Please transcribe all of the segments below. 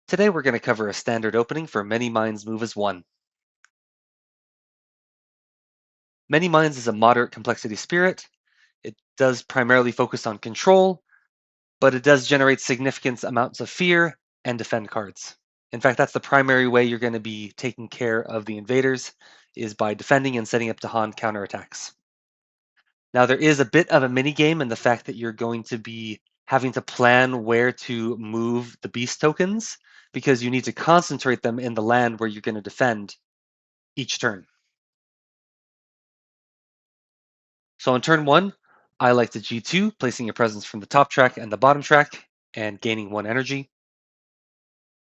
Today we're going to cover a standard opening for Many Minds Move as 1. Many Minds is a moderate complexity spirit. It does primarily focus on control, but it does generate significant amounts of fear and defend cards. In fact, that's the primary way you're going to be taking care of the invaders, is by defending and setting up Dahan counterattacks. Now, there is a bit of a mini game in the fact that you're going to be having to plan where to move the beast tokens, because you need to concentrate them in the land where you're going to defend each turn. So on turn 1, I like to G2, placing a presence from the top track and the bottom track, and gaining 1 energy.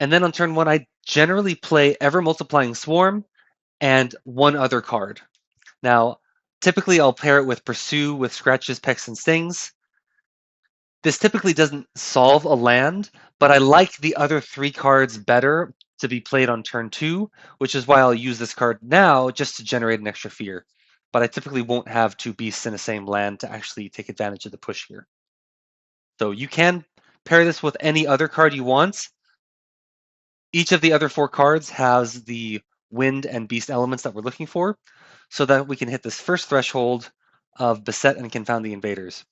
And then on turn 1, I generally play Ever Multiplying Swarm and 1 other card. Now, typically I'll pair it with Pursue with Scratches, Pecks, and Stings. This typically doesn't solve a land, but I like the other 3 cards better to be played on turn 2, which is why I'll use this card now just to generate an extra fear. But I typically won't have 2 beasts in the same land to actually take advantage of the push here. So you can pair this with any other card you want. Each of the other 4 cards has the wind and beast elements that we're looking for, so that we can hit this first threshold of Beset and Confound the Invaders.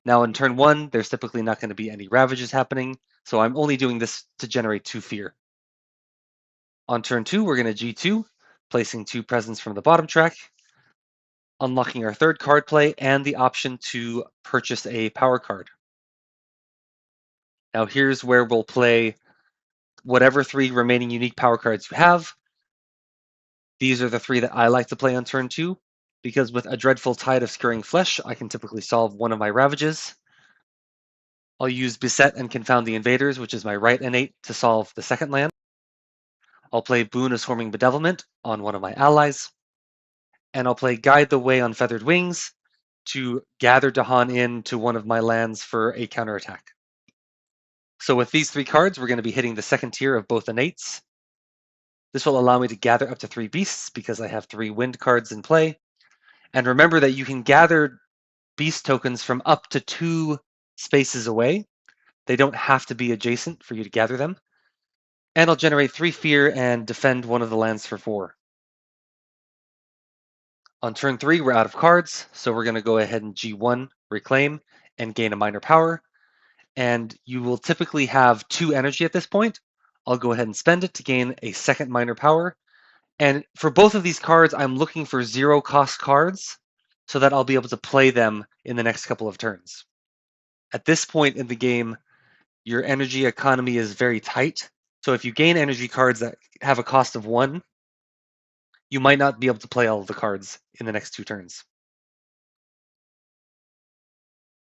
Now in turn 1, there's typically not going to be any ravages happening, so I'm only doing this to generate 2 fear. On turn 2, we're going to G2, placing 2 presents from the bottom track, unlocking our 3rd card play and the option to purchase a power card. Now here's where we'll play whatever 3 remaining unique power cards you have. These are the 3 that I like to play on turn 2, because with a Dreadful Tide of Scurrying Flesh, I can typically solve one of my ravages. I'll use Beset and Confound the Invaders, which is my right innate, to solve the 2nd land. I'll play Boon of Swarming Bedevilment on one of my allies. And I'll play Guide the Way on Feathered Wings to gather Dahan in to one of my lands for a counterattack. So with these 3 cards, we're going to be hitting the 2nd tier of both innates. This will allow me to gather up to 3 beasts because I have 3 wind cards in play. And remember that you can gather beast tokens from up to 2 spaces away. They don't have to be adjacent for you to gather them. And I'll generate 3 fear and defend one of the lands for 4. On turn 3, we're out of cards, so we're going to go ahead and G1, reclaim, and gain a minor power. And you will typically have 2 energy at this point. I'll go ahead and spend it to gain a 2nd minor power. And for both of these cards, I'm looking for 0 cost cards so that I'll be able to play them in the next couple of turns. At this point in the game, your energy economy is very tight. So if you gain energy cards that have a cost of 1, you might not be able to play all of the cards in the next 2 turns.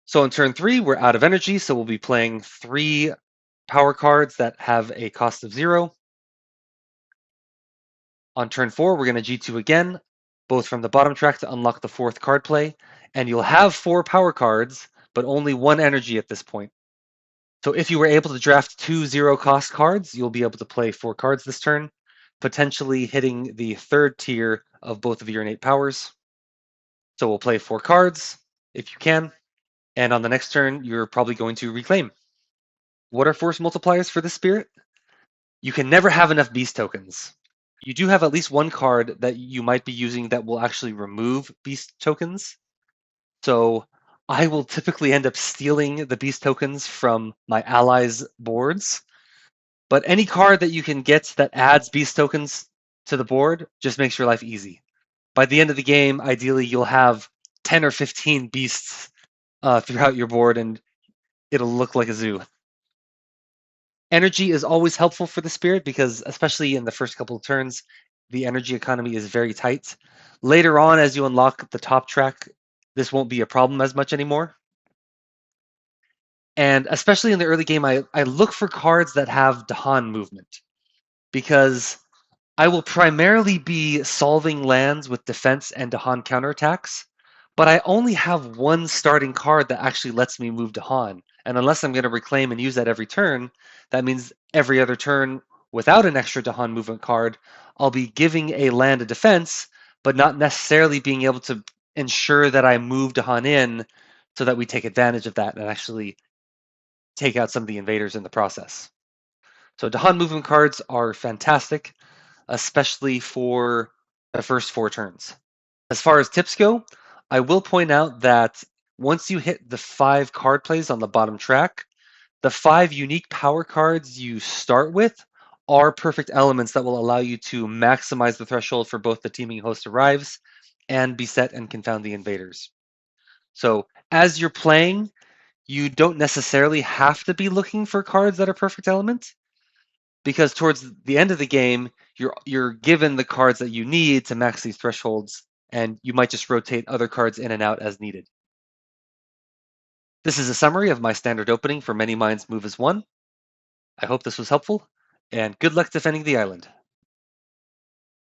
So on turn 3, we're out of energy, so we'll be playing 3 power cards that have a cost of 0. On turn 4, we're going to G2 again, both from the bottom track to unlock the 4th card play, and you'll have 4 power cards, but only 1 energy at this point. So if you were able to draft 2 0-cost cards, you'll be able to play 4 cards this turn, potentially hitting the 3rd tier of both of your innate powers. So we'll play 4 cards, if you can, and on the next turn, you're probably going to reclaim. What are force multipliers for this spirit? You can never have enough beast tokens. You do have at least 1 card that you might be using that will actually remove beast tokens. So I will typically end up stealing the beast tokens from my allies' boards. But any card that you can get that adds beast tokens to the board just makes your life easy. By the end of the game, ideally, you'll have 10 or 15 beasts throughout your board, and it'll look like a zoo. Energy is always helpful for the spirit because, especially in the first couple of turns, the energy economy is very tight. Later on, as you unlock the top track, this won't be a problem as much anymore. And especially in the early game, I look for cards that have Dahan movement, because I will primarily be solving lands with defense and Dahan counterattacks, but I only have 1 starting card that actually lets me move Dahan. And unless I'm going to reclaim and use that every turn, that means every other turn without an extra Dahan movement card, I'll be giving a land a defense, but not necessarily being able to ensure that I move Dahan in so that we take advantage of that and actually take out some of the invaders in the process. So Dahan movement cards are fantastic, especially for the first 4 turns. As far as tips go, I will point out that once you hit the 5 card plays on the bottom track, the 5 unique power cards you start with are perfect elements that will allow you to maximize the threshold for both the Teeming Host Arrives and Beset and Confound the Invaders. So as you're playing, you don't necessarily have to be looking for cards that are perfect elements, because towards the end of the game, you're given the cards that you need to max these thresholds, and you might just rotate other cards in and out as needed. This is a summary of my standard opening for Many Minds Move as One. I hope this was helpful, and good luck defending the island.